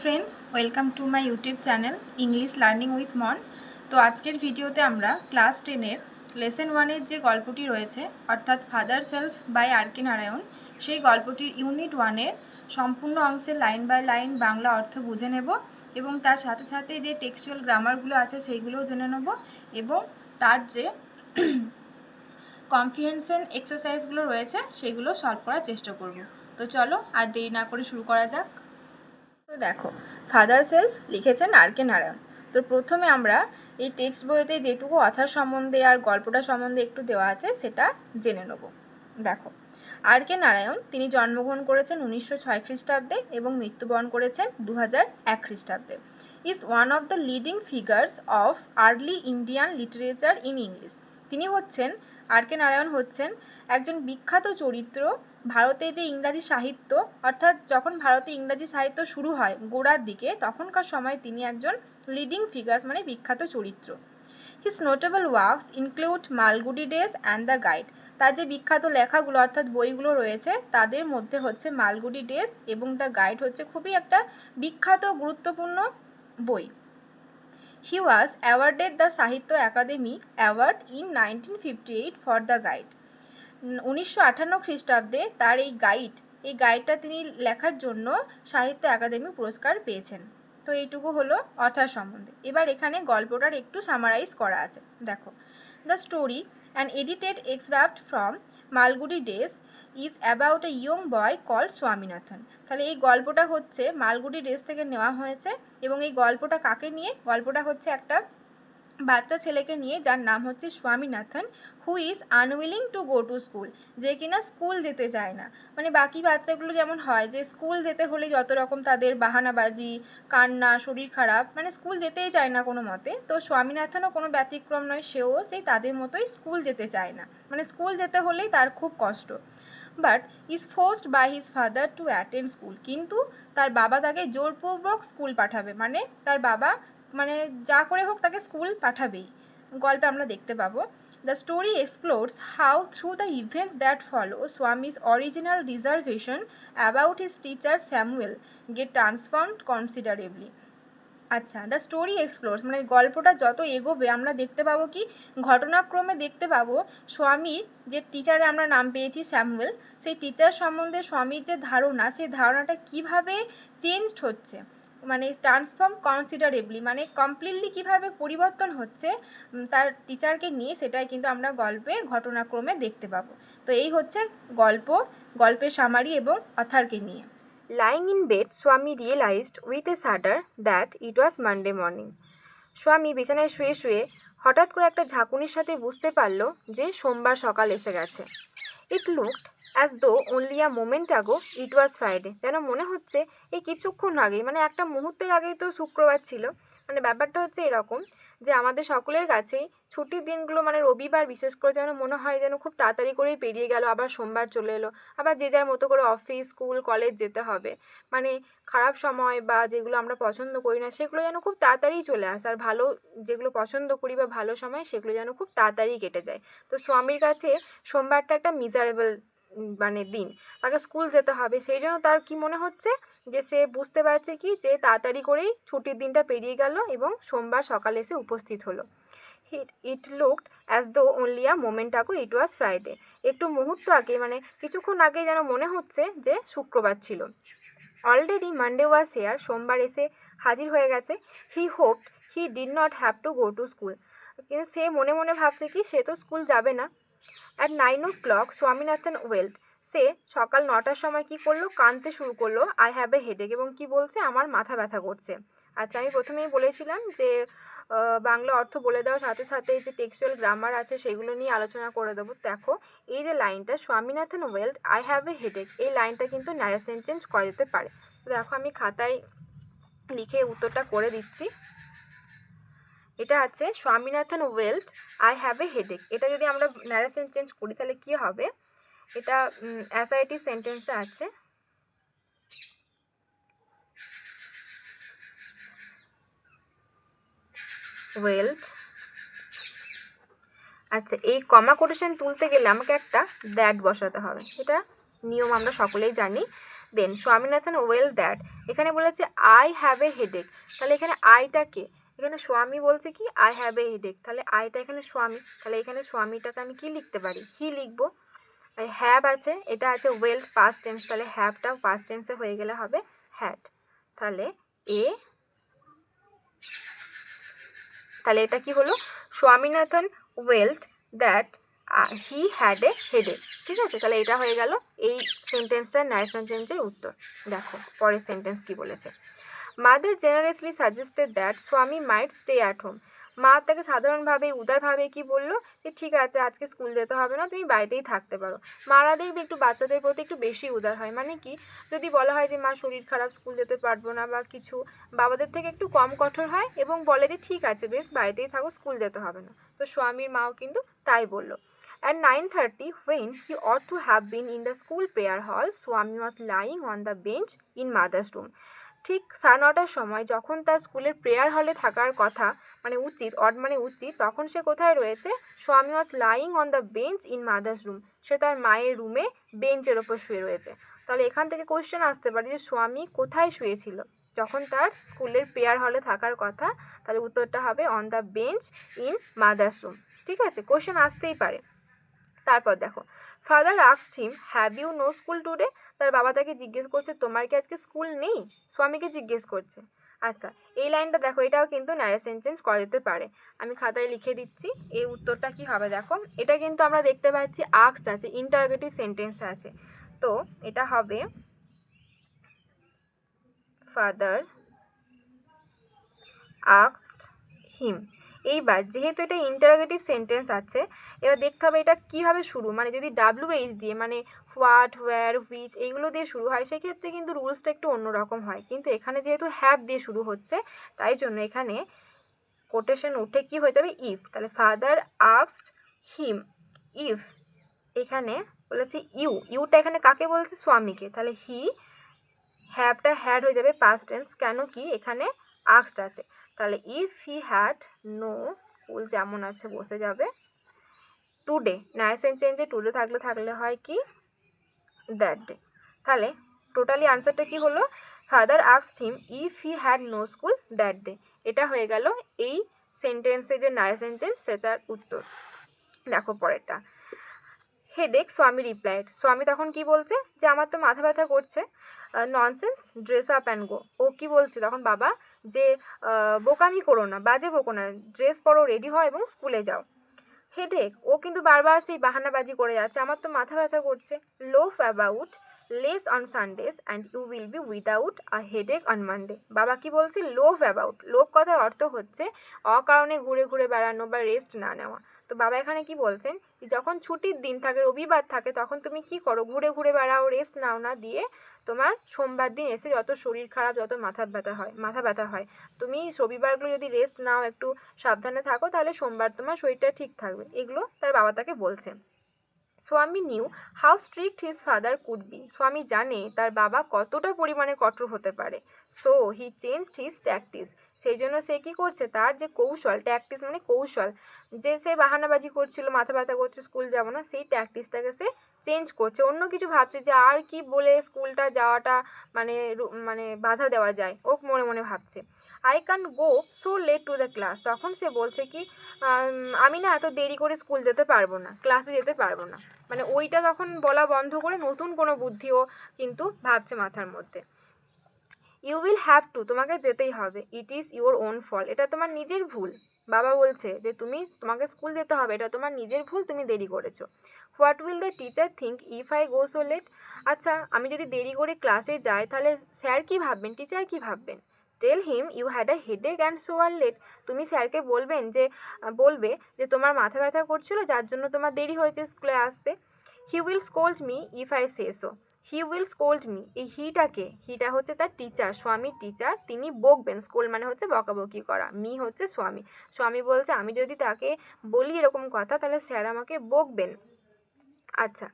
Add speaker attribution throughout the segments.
Speaker 1: Friends, welcome to my YouTube channel English learning with মন। তো আজকের ভিডিওতে আমরা ক্লাস 10-এর লেসন 1-এর যে গল্পটি রয়েছে অর্থাৎ ফাদার সেলফ বাই আর কে নারায়ণ, সেই গল্পটির ইউনিট 1-এর সম্পূর্ণ অংশের লাইন বাই লাইন বাংলা অর্থ বুঝে নেব এবং তার সাথে সাথে যে টেক্সচুয়াল গ্রামারগুলো আছে সেইগুলোও জেনে নেব এবং তার যে কম্প্রিহেনশন এক্সারসাইজগুলো রয়েছে সেগুলো সলভ করার চেষ্টা করব। তো চলো আর দেরি না করে শুরু করা যাক। তো দেখো, ফাদার সেলফ লিখেছেন আর কে নারায়ণ। তো প্রথমে আমরা এই টেক্সট বইতে যেটুকু অথার সম্বন্ধে আর গল্পটা সম্বন্ধে একটু দেওয়া আছে সেটা জেনে নেব। দেখো, আর কে নারায়ণ তিনি জন্মগ্রহণ করেছেন 1906 খ্রিস্টাব্দে এবং মৃত্যুবরণ করেছেন 2001 খ্রিস্টাব্দে। Is one of the leading figures of early Indian literature in English. তিনি হচ্ছেন, আর কে নারায়ণ হচ্ছেন একজন বিখ্যাত চরিত্র ভারতে যে ইংরাজি সাহিত্য, অর্থাৎ যখন ভারতে ইংরাজি সাহিত্য শুরু হয় গোড়ার দিকে, তখনকার সময় তিনি একজন লিডিং ফিগার্স মানে বিখ্যাত চরিত্র। His notable works include Malgudi Days and the Guide. তার যে বিখ্যাত লেখাগুলো অর্থাৎ বইগুলো রয়েছে তাদের মধ্যে হচ্ছে মালগুডি ডেজ এবং দ্য গাইড হচ্ছে খুবই একটা বিখ্যাত গুরুত্বপূর্ণ বই। হি ওয়াজ অ্যাওয়ার্ডেড দ্য সাহিত্য academy award in 1958 for the guide. 1958 খ্রিস্টাব্দে তার এই গাইডটা তিনি লেখার জন্য সাহিত্য একাডেমি পুরস্কার পেয়েছেন। তো এইটুকু হলো অর্থাৎ সম্বন্ধে। এবার এখানে গল্পটার একটু সামারাইজ করা আছে। দেখো, the story an edited extract from Malgudi Days is about a young boy call Swaminathan. তাহলে এই গল্পটা হচ্ছে মালগুডি ডেজ থেকে নেওয়া হয়েছে এবং এই গল্পটা কাকে নিয়ে? গল্পটা হচ্ছে একটা বাচ্চা ছেলেকে নিয়ে যার নাম হচ্ছে Swaminathan, who is unwilling to go to school, যে কিনা স্কুল যেতে চায় না। মানে বাকি বাচ্চাগুলো যেমন হয় যে স্কুল যেতে হলে যত রকম তাদের বাহানাবাজি, কান্না, শরীর খারাপ, মানে স্কুল যেতেই চায় না কোনো মতে। তো স্বামীনাথনও কোনো ব্যতিক্রম নয়, সেও সেই তাদের মতোই স্কুল যেতে চায় না, মানে স্কুল যেতে হলেই তার খুব কষ্ট। But is forced by his father to attend school, কিন্তু তার বাবা তাকে জোরপূর্বক স্কুল পাঠাবে, মানে তার বাবা মানে যা করে হোক তাকে স্কুল পাঠাবেই, গল্পে আমরা দেখতে পাবো। The story explores how through the events that follow Swami's original reservation about his teacher Samuel get transformed considerably. আচ্ছা, দ্য স্টোরি এক্সপ্লোরস মানে গল্পটা যত এগোবে আমরা দেখতে পাবো কি, ঘটনাক্রমে দেখতে পাবো স্বামীর যে টিচারে আমরা নাম পেয়েছি স্যামুয়েল, সেই টিচার সম্বন্ধে স্বামীর যে ধারণা, সেই ধারণাটা কিভাবে চেঞ্জড হচ্ছে, মানে ট্রান্সফর্ম কনসিডারেবলি মানে কমপ্লিটলি কিভাবে পরিবর্তন হচ্ছে তার টিচারকে নিয়ে, সেটাই কিন্তু আমরা গল্পে ঘটনাক্রমে দেখতে পাবো। তো এই হচ্ছে গল্পের সামারি এবং অথারকে নিয়ে। Lying in bed, Swami realized with a shudder that it was Monday morning. স্বামী বিছানায় শুয়ে শুয়ে হঠাৎ করে একটা ঝাঁকুনির সাথে বুঝতে পারল যে সোমবার সকাল এসে গেছে। It looked as though only a moment আগো ইট ওয়াজ ফ্রাইডে। যেন মনে হচ্ছে এই কিছুক্ষণ আগেই, মানে একটা মুহূর্তের আগেই তো শুক্রবার ছিল। মানে ব্যাপারটা হচ্ছে এরকম যে আমাদের সকলের কাছেই ছুটির দিনগুলো মানে রবিবার বিশেষ করে যেন মনে হয় যেন খুব তাড়াতাড়ি করেই পেরিয়ে গেল, আবার সোমবার চলে এলো, আবার যে যার মতো করে অফিস, স্কুল, কলেজ যেতে হবে। মানে খারাপ সময় বা যেগুলো আমরা পছন্দ করি না সেগুলো যেন খুব তাড়াতাড়ি চলে আসে, আর ভালো যেগুলো পছন্দ করি বা ভালো সময় সেগুলো যেন খুব তাড়াতাড়ি কেটে যায়। তো স্বামীর কাছে সোমবারটা একটা মিজারেবল মানে দিন, তাকে স্কুল যেতে হবে, সেই জন্য তার কি মনে হচ্ছে যে সে বুঝতে পারছে কি যে তাড়াতাড়ি করেই ছুটির দিনটা পেরিয়ে গেল এবং সোমবার সকালে এসে উপস্থিত হলো। It looked as though only a moment আগো ইট ওয়াজ ফ্রাইডে। একটু মুহূর্ত আগে মানে কিছুক্ষণ আগে যেন মনে হচ্ছে যে শুক্রবার ছিল। অলরেডি মানডে ওয়াজ হেয়ার, সোমবার এসে হাজির হয়ে গেছে। He hoped he did not have to go to school, কিন্তু সে মনে মনে ভাবছে কি সে তো স্কুল যাবে না। অ্যাট 9 o'clock স্বামীনাথন ওয়েল্ট, সে সকাল 9টার সময় কি করলো, কাঁদতে শুরু করলো। আই হ্যাভ এ হেডেক, এবং কি বলছে, আমার মাথা ব্যথা করছে। আচ্ছা, আমি প্রথমেই বলেছিলাম যে বাংলা অর্থ বলে দেওয়ার সাথে সাথে যে টেক্সচুয়াল গ্রামার আছে সেগুলো নিয়ে আলোচনা করে দেবো। দেখো, এই যে লাইনটা Swaminathan wailed I have a headache, এই লাইনটা কিন্তু ন্যারেশন চেঞ্জ করা যেতে পারে। তো দেখো, আমি খাতায় লিখে উত্তরটা করে দিচ্ছি। এটা আছে Swaminathan wailed I have a headache. এটা যদি আমরা ন্যারেশন চেঞ্জ করি তাহলে কী হবে, এটা অ্যাসার্টিভ সেন্টেন্সে আছে। ওয়েল্ট, আচ্ছা, এই কমা কোটেশন তুলতে গেলে আমাকে একটা দ্যাট বসাতে হবে, এটা নিয়ম আমরা সকলেই জানি। দেন স্বামীনাথন ওয়েল দ্যাট, এখানে বলেছে আই হ্যাভ এ হেডেক, তাহলে এখানে আইটাকে, এখানে স্বামী বলছে কি আই হ্যাভ এ হেডেক, তাহলে আইটা এখানে স্বামী, তাহলে এখানে স্বামীটাকে আমি কি লিখতে পারি, হি লিখবো। আর হ্যাভ আছে, এটা আছে ওয়েল পাস্ট টেন্স, তাহলে হ্যাভটাও পাস্ট টেন্সে হয়ে গেলে হবে হ্যাড, তাহলে তাহলে এটা কি হলো, Swaminathan wealth that he had a headache, ঠিক আছে। তাহলে এটা হয়ে গেল এই সেন্টেন্সটার ন্যারেশন চেঞ্জের উত্তর। দেখো পরের সেন্টেন্স কি বলেছে, মাদার জেনারেসলি সাজেস্টেড দ্যাট স্বামী মাইট স্টে অ্যাট হোম, মা তাকে সাধারণভাবে উদারভাবে কি বললো যে ঠিক আছে আজকে স্কুল যেতে হবে না, তুমি বাড়িতেই থাকতে পারো। মারা দেখবে একটু বাচ্চাদের প্রতি একটু বেশি উদার হয়, মানে কি যদি বলা হয় যে মা শরীর খারাপ স্কুল যেতে পারবো না বা কিছু, বাবাদের থেকে একটু কম কঠোর হয় এবং বলে যে ঠিক আছে বেশ বাড়িতেই থাকো, স্কুল যেতে হবে না। তো স্বামীর মাও কিন্তু তাই বললো। At 9:30, when he ought to have been in the school prayer hall, Swami was lying on the bench in mother's room. ঠিক 9:30টার সময় যখন তার স্কুলের প্রেয়ার হলে থাকার কথা, মানে উচিত, অড মানে উচিত, তখন সে কোথায় রয়েছে, Swami was lying on the bench in mother's room, সে তার মায়ের রুমে বেঞ্চের ওপর শুয়ে রয়েছে। তাহলে এখান থেকে কোয়েশ্চেন আসতে পারে যে স্বামী কোথায় শুয়েছিল যখন তার স্কুলের প্রেয়ার হলে থাকার কথা, তাহলে উত্তরটা হবে on the bench in mother's room, ঠিক আছে, কোয়েশ্চেন আসতেই পারে। তারপর দেখো, father asked him have you no school today, তার বাবা তাকে জিজ্ঞেস করছে তোমার কি আজকে স্কুল নেই, স্বামীকে জিজ্ঞেস করছে। আচ্ছা এই লাইনটা দেখো, এটাও কিন্তু ন্যারেশন চেঞ্জ করা যেতে পারে, আমি খাতায় লিখে দিচ্ছি। এই উত্তরটা কি হবে দেখো, এটা কিন্তু আমরা দেখতে পাচ্ছি আস্কড আছে, ইন্টারোগেটিভ সেন্টেন্স আছে, তো এটা হবে ফাদার আস্কড হিম। এইবার যেহেতু এটা ইন্টারোগেটিভ সেন্টেন্স আছে, এবার দেখতে হবে এটা কীভাবে শুরু, মানে যদি WH দিয়ে, মানে হোয়াট, হোয়ার, হুইচ এইগুলো দিয়ে শুরু হয় সেক্ষেত্রে কিন্তু রুলসটা একটু অন্যরকম হয়, কিন্তু এখানে যেহেতু হ্যাভ দিয়ে শুরু হচ্ছে তাই জন্য এখানে কোটেশন উঠে কি হয়ে যাবে ইফ, তাহলে ফাদার আস্কড হিম ইফ, এখানে বলেছে ইউটা এখানে কাকে বলছে, স্বামীকে, তাহলে হি, হ্যাভটা হ্যাড হয়ে যাবে পাস্ট টেন্স, কেন কি এখানে আস্কড আছে, তাহলে if he had no school যেমন আছে বসে যাবে টুডে, ন্যারেশন চেঞ্জে টুডে থাকলে হয় কি দ্যাট ডে, তাহলে টোটালি আনসারটা কি হলো, father asked him if he had no school that day, এটা হয়ে গেল এই সেন্টেন্সে যে ন্যারেশন চেঞ্জ সেটার উত্তর। দেখো পরেরটা, হেডেক স্বামী রিপ্লাইড, স্বামী তখন কি বলছে যে আমার তো মাথা ব্যথা করছে, nonsense dress up and go, ও কি বলছে তখন বাবা যে বোকামি করো না, বাজে বকো না, ড্রেস পরো, রেডি হও এবং স্কুলে যাও। হেডেক, ও কিন্তু বারবার সেই বাহানাবাজি করে যাচ্ছে আমার তো মাথা ব্যথা করছে। Loaf about less on Sundays and you will be without a headache on Monday, বাবা কি বলছে, লোভ অ্যাবাউট, লোভ কথার অর্থ হচ্ছে অকারণে ঘুরে ঘুরে বেড়ানো বা রেস্ট না নেওয়া। তো বাবা এখানে কি বলছেন, যখন ছুটির দিন থাকে, রবিবার থাকে, তখন তুমি কি করো, ঘুরে ঘুরে বেড়াও, রেস্ট নাও না, দিয়ে তোমার সোমবার দিন এসে যত শরীর খারাপ, যত মাথা ব্যথা হয়, তুমি রবিবারগুলো যদি রেস্ট নাও, একটু সাবধানে থাকো, তাহলে সোমবার তোমার শরীরটা ঠিক থাকবে, এগুলো তার বাবা তাকে বলছে। স্বামী new how strict his father could be, স্বামী জানে তার বাবা কতটা পরিমাণে কঠোর হতে পারে। So he changed his tactics, সেই জন্য সে কী করছে, তার যে কৌশল, ট্যাকটিস মানে কৌশল, যে সে বাহানাবাজি করছিল, মাথা ব্যথা করছে, স্কুল যাব না, সেই ট্যাকটিসটাকে সে চেঞ্জ করছে, অন্য কিছু ভাবছে যে আর কি বলে স্কুলটা যাওয়াটা মানে বাধা দেওয়া যায়, ও মনে মনে ভাবছে। I can go so late to the class, তখন সে বলছে কি আমি না এত দেরি করে স্কুল যেতে পারবো না, ক্লাসে যেতে পারবো না, মানে ওইটা তখন বলা বন্ধ করে নতুন কোনো বুদ্ধিও কিন্তু ভাবছে মাথার মধ্যে। ইউ উইল হ্যাভ টু, তোমাকে যেতেই হবে, it is your own fault, এটা তোমার নিজের ভুল, বাবা বলছে যে তোমাকে স্কুল যেতে হবে, এটা তোমার নিজের ভুল, তুমি দেরি করেছো। What will the teacher think if I go so late, আচ্ছা আমি যদি দেরি করে ক্লাসে যাই তাহলে স্যার কী ভাববেন, টিচার কী ভাববেন। Tell him you had a headache and so are late, তুমি স্যারকে বলবে যে তোমার মাথা ব্যথা করছিল যার জন্য তোমার দেরি হয়েছে স্কুলে আসতে। He will scold me if I say so, he will scold me, এই হিটা হচ্ছে তার টিচার, স্বামীর টিচার, তিনি বকবেন, স্কোল্ড মানে হচ্ছে বকাবকি করা, মি হচ্ছে স্বামী বলছে আমি যদি তাকে বলি এরকম কথা তাহলে স্যার আমাকে বকবেন। আচ্ছা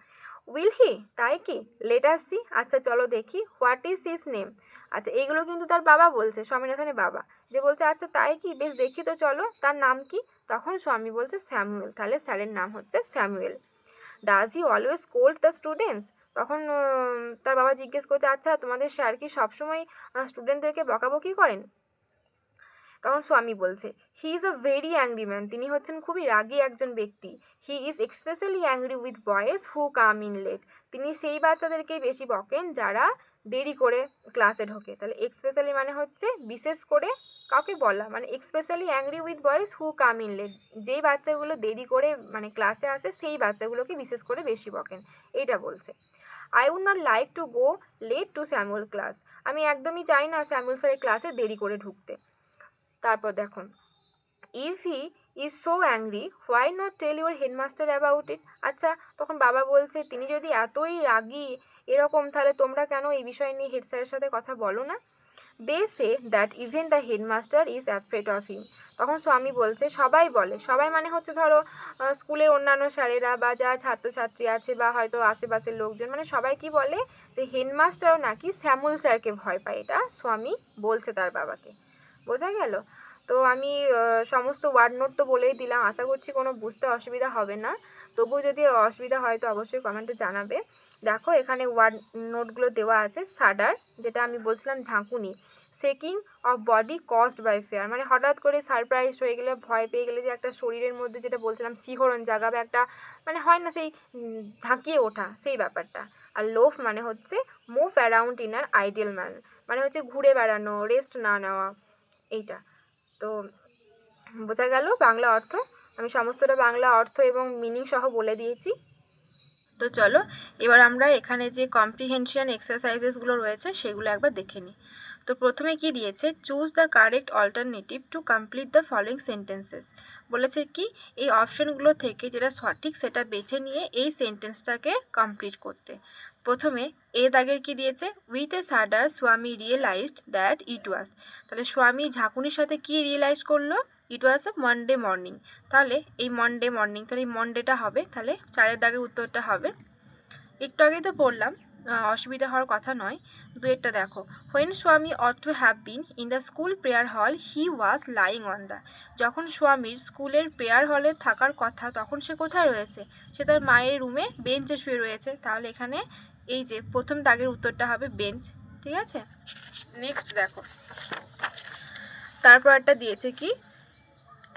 Speaker 1: উইল হি, তাই কি, লেট আস সি, আচ্ছা চলো দেখি, হোয়াট ইজ হিজ নেম, আচ্ছা এইগুলো কিন্তু তার বাবা বলছে, স্বামীনাথনের বাবা, যে বলছে আচ্ছা তাই কি, বেশ দেখি তো চলো, তার নাম কি, তখন স্বামী বলছে স্যামুয়েল, তাহলে স্যারের নাম হচ্ছে Samuel. Does he always scold the students, তখন তার বাবা জিজ্ঞেস করছে, আচ্ছা তোমাদের স্যার কি সবসময় স্টুডেন্টদেরকে বকাবকি করেন? তখন স্বামী বলছে, he is a very angry man, তিনি হচ্ছেন খুবই রাগী একজন ব্যক্তি। He is especially angry with boys who come in late, তিনি সেই বাচ্চাদেরকেই বেশি বকেন যারা দেরি করে ক্লাসে ঢোকে। তাহলে এক্সপেশালি মানে হচ্ছে বিশেষ করে কাউকে বলা, মানে especially angry with boys who come in late, যেই বাচ্চাগুলো দেরি করে মানে ক্লাসে আসে সেই বাচ্চাগুলোকে বিশেষ করে বেশি বকেন, এইটা বলছে। I would not like to go late to Samuel class, আমি একদমই চাই না স্যামুয়েল স্যারের ক্লাসে দেরি করে ঢুকতে। তারপর দেখুন, if he is so angry why not tell your headmaster about it, আচ্ছা তখন বাবা বলছে তিনি যদি এতই রাগী এরকম, তাহলে তোমরা কেন এই বিষয় নিয়ে হেড স্যারের সাথে কথা বলো না? They say that even the headmaster is afraid of him, তখন স্বামী বলছে সবাই বলে, সবাই মানে হচ্ছে ধরো স্কুলের অন্যান্য স্যারেরা বা যা ছাত্রছাত্রী আছে বা হয়তো আশেপাশের লোকজন, মানে সবাই কি বলে যে হেডমাস্টারও নাকি স্যামুয়েল স্যারকে ভয় পায়, এটা স্বামী বলছে তার বাবাকে। বোঝা গেল? তো আমি সমস্ত ওয়ার্ড নোট তো বলেই দিলাম, আশা করছি কোনো বুঝতে অসুবিধা হবে না। তবুও যদি অসুবিধা হয় তো অবশ্যই কমেন্টে জানাবে। দেখো এখানে ওয়ার্ড নোটগুলো দেওয়া আছে। সাডার, যেটা আমি বলছিলাম ঝাঁকুনি। Shaking of body caused by fear, মানে হঠাৎ করে সারপ্রাইজ হয়ে গেলে, ভয় পেয়ে গেলে যে একটা শরীরের মধ্যে যেটা বলছিলাম শিহরণ জাগাবে, একটা মানে হয় না সেই ঝাঁকিয়ে ওঠা, সেই ব্যাপারটা। আর লোফ মানে হচ্ছে মুভ অ্যারাউন্ড ইন আর আইডিয়াল ম্যান, মানে হচ্ছে ঘুরে বেড়ানো, রেস্ট না নেওয়া, এইটা। তো বোঝা গেল বাংলা অর্থ, আমি সমস্তটা বাংলা অর্থ এবং মিনিং সহ বলে দিয়েছি। তো চলো এবার আমরা এখানে যে কম্প্রিহেনশন এক্সারসাইজেসগুলো রয়েছে সেগুলো একবার দেখে নিই। তো প্রথমে কি দিয়েছে, choose the correct alternative to complete the following sentences, বলেছে কি এই অপশনগুলো থেকে যেটা সঠিক সেটা বেছে নিয়ে এই সেন্টেন্সটাকে কমপ্লিট করতে। প্রথমে এ দাগের কি দিয়েছে, উইথ এ সাডার স্বামী রিয়েলাইজড দ্যাট ইট ওয়াজ, তাহলে স্বামী ঝাঁকুনির সাথে কি রিয়েলাইজ করলো, ইট ওয়াজ এ মনডে মর্নিং, তাহলে এই মনডে মর্নিং, তাহলে এই মনডেটা হবে, তাহলে 4 দাগের উত্তরটা হবে। একটু আগেই তো পড়লাম, অসুবিধা হওয়ার কথা নয়। দুয়েরটা দেখো, when Swami ought to have been in the school prayer hall he was lying on the, যখন স্বামীর স্কুলের প্রেয়ার হলে থাকার কথা তখন সে কোথায় রয়েছে, সে তার মায়ের রুমে বেঞ্চে শুয়ে রয়েছে, তাহলে এখানে এই যে প্রথম দাগের উত্তরটা হবে বেঞ্চ। ঠিক আছে, নেক্সট দেখো, তারপর একটা দিয়েছে কি,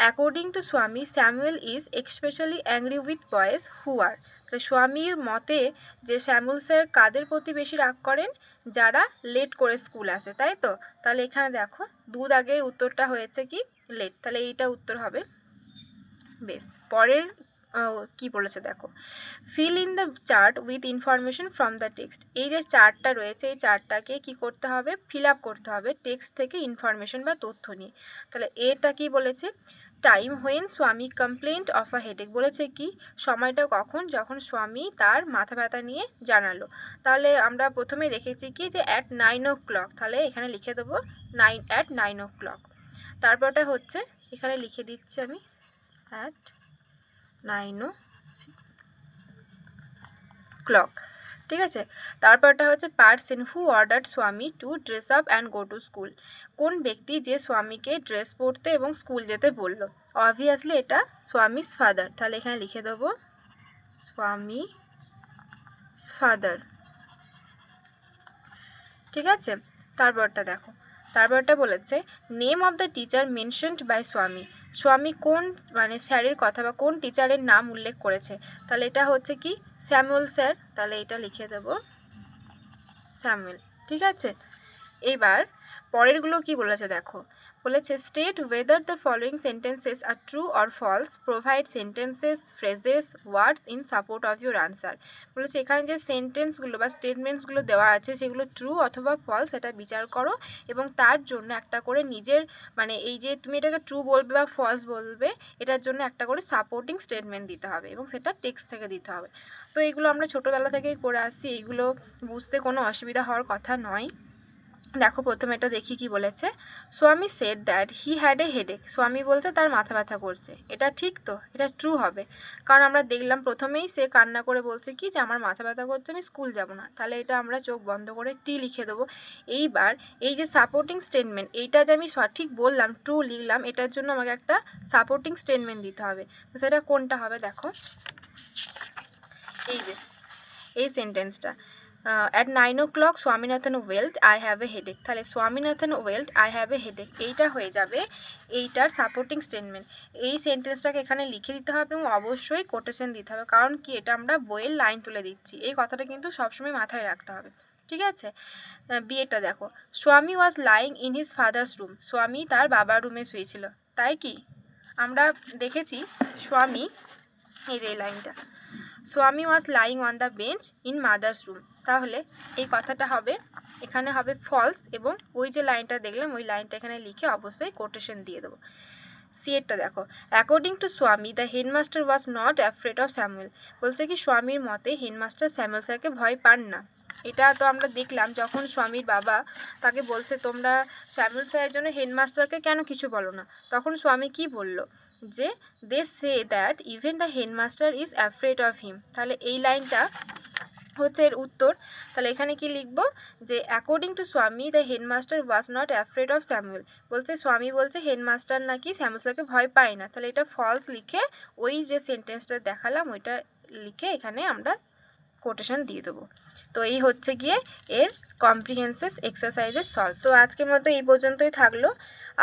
Speaker 1: according to Swami Samuel is especially angry with boys who are, তো স্বামীর মতে যে স্যামুয়েল স্যার কাদের প্রতি বেশি রাগ করেন, যারা লেট করে স্কুল আসে, তাই তো? তাহলে এখানে দেখো 2 দাগের উত্তরটা হয়েছে কি লেট, তাহলে এইটা উত্তর হবে। বেশ, পরের কি বলেছে দেখো, fill in the chart with information from the text, এই যে চার্টটা রয়েছে এই চার্টটাকে কি করতে হবে, ফিল আপ করতে হবে টেক্সট থেকে ইনফরমেশন বা তথ্য নিয়ে। তাহলে এটা কি বলেছে, টাইম হোয়েন স্বামী কমপ্লেন্ট অফ আ হেডেক, বলেছে কি সময়টা কখন, যখন স্বামী তার মাথা ব্যথা নিয়ে জানালো। তাহলে আমরা প্রথমে দেখেছি কি যে অ্যাট 9 o'clock, তাহলে এখানে লিখে দেবো 9 o'clock। তারপরটা হচ্ছে এখানে লিখে দিচ্ছি আমি অ্যাট 9 o'clock, ঠিক আছে। তারপরটা হচ্ছে পার্সন হু অর্ডার স্বামী two dress up and go to school, কোন ব্যক্তি যে স্বামীকে ড্রেস পরতে এবং স্কুল যেতে বলল, অবভিয়াসলি এটা স্বামীস ফাদার, তাহলে এখানে লিখে দেবো স্বামী ফাদার। ঠিক আছে, তারপরটা দেখো, তারপরটা বলেছে name of the teacher mentioned by Swami, Swami কোন মানে স্যারের কথা বা কোন টিচারের নাম উল্লেখ করেছে, তাহলে এটা হচ্ছে কি স্যামুয়েল স্যার, তাহলে এটা লিখে দেব স্যামুয়েল। ঠিক আছে, এইবার পরেরগুলো কি বলেছে দেখো, বলেছে state whether the following sentences are true or false, provide sentences phrases words in support of your answer, বলেছে এখানে যে সেন্টেন্সগুলো বা স্টেটমেন্টসগুলো দেওয়া আছে সেগুলো ট্রু অথবা ফলস এটা বিচার করো, এবং তার জন্য একটা করে নিজের মানে এই যে তুমি এটাকে ট্রু বলবে বা ফলস বলবে এটার জন্য একটা করে সাপোর্টিং স্টেটমেন্ট দিতে হবে এবং সেটা টেক্সট থেকে দিতে হবে। তো এইগুলো আমরা ছোটোবেলা থেকেই করে আসছি, এইগুলো বুঝতে কোনো অসুবিধা হওয়ার কথা নয়। দেখো প্রথমে এটা দেখি কি বলেছে, স্বামী said that he had a headache, স্বামী বলছে তার মাথা ব্যথা করছে, এটা ঠিক তো, এটা ট্রু হবে, কারণ আমরা দেখলাম প্রথমেই সে কান্না করে বলছে কি যে আমার মাথা ব্যথা করছে আমি স্কুল যাব না, তাহলে এটা আমরা চোখ বন্ধ করে টি লিখে দেবো। এইবার এই যে সাপোর্টিং স্টেটমেন্ট, এইটা যে আমি সঠিক বললাম ট্রু লিখলাম, এটার জন্য আমাকে একটা সাপোর্টিং স্টেটমেন্ট দিতে হবে, তো সেটা কোনটা হবে দেখো, এই যে এই সেন্টেন্সটা at 9 o'clock Swaminathan wailed I have a headache, তাহলে Swaminathan wailed I have a headache এইটা হয়ে যাবে এইটার সাপোর্টিং স্টেটমেন্ট। এই সেন্টেন্সটাকে এখানে লিখে দিতে হবে এবং অবশ্যই কোটেশন দিতে হবে, কারণ কি এটা আমরা বইয়ের লাইন তুলে দিচ্ছি, এই কথাটা কিন্তু সবসময় মাথায় রাখতে হবে। ঠিক আছে, বিয়েটা দেখো, স্বামী was lying in his father's room, স্বামী তার বাবার রুমে শুয়েছিল, তাই কি আমরা দেখেছি স্বামী, এই যে এই লাইনটা, স্বামী was lying on the bench in mother's room, তাহলে এই কথাটা হবে এখানে হবে ফলস, এবং ওই যে লাইনটা দেখলাম ওই লাইনটা এখানে লিখে অবশ্যই কোটেশন দিয়ে দেবো। সিয়েরটা দেখো, অ্যাকর্ডিং টু স্বামী the headmaster was not afraid of Samuel, বলছে কি স্বামীর মতে হেডমাস্টার স্যামুয়েল স্যারকে ভয় পান না। এটা তো আমরা দেখলাম যখন স্বামীর বাবা তাকে বলছে তোমরা স্যামুয়েল স্যারের জন্য হেডমাস্টারকে কেন কিছু বলো না, তখন স্বামী কি বলল যে they say that even the headmaster is afraid of him, তাহলে এই লাইনটা হচ্ছে এর উত্তর। তাহলে এখানে কি লিখব যে অ্যাকর্ডিং টু স্বামী the headmaster was not afraid of Samuel, বলছে স্বামী বলছে হেডমাস্টার নাকি স্যামুয়েল স্যারকে ভয় পায় না, তাহলে এটা ফলস লিখে ওই যে সেন্টেন্সটা দেখালাম ওইটা লিখে এখানে আমরা কোটেশন দিয়ে দেবো। তো এই হচ্ছে গিয়ে এর কম্প্রিহেন্সিভ এক্সারসাইজের সলভ। তো আজকের মতো এই পর্যন্তই থাকলো,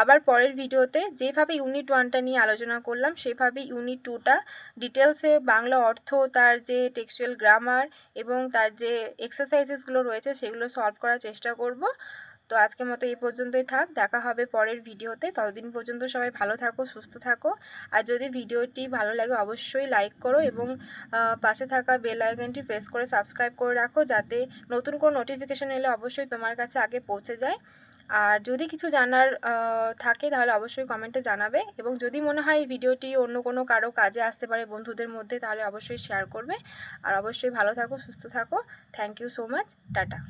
Speaker 1: আবার পরের ভিডিওতে যেভাবে ইউনিট 1টা নিয়ে আলোচনা করলাম সেভাবে ইউনিট 2টা ডিটেলসে বাংলা অর্থ, তার যে টেক্সচুয়াল গ্রামার এবং তার যে এক্সারসাইজেসগুলো রয়েছে সেগুলো সলভ করার চেষ্টা করব। তো আজকের মতো এই পর্যন্তই থাক, দেখা হবে পরের ভিডিওতে, ততদিন পর্যন্ত সবাই ভালো থাকো, সুস্থ থাকো। আর যদি ভিডিওটি ভালো লাগে অবশ্যই লাইক করো এবং পাশে থাকা বেল আইকনটি প্রেস করে সাবস্ক্রাইব করে রাখো, যাতে নতুন কোনো নোটিফিকেশান এলে অবশ্যই তোমার কাছে আগে পৌঁছে যায়। আর যদি কিছু জানার থাকে তাহলে অবশ্যই কমেন্টে জানাবে, এবং যদি মনে হয় এই ভিডিওটি অন্য কোনো কারো কাজে আসতে পারে বন্ধুদের মধ্যে তাহলে অবশ্যই শেয়ার করবে। আর অবশ্যই ভালো থাকো, সুস্থ থাকো। Thank you so much, tata.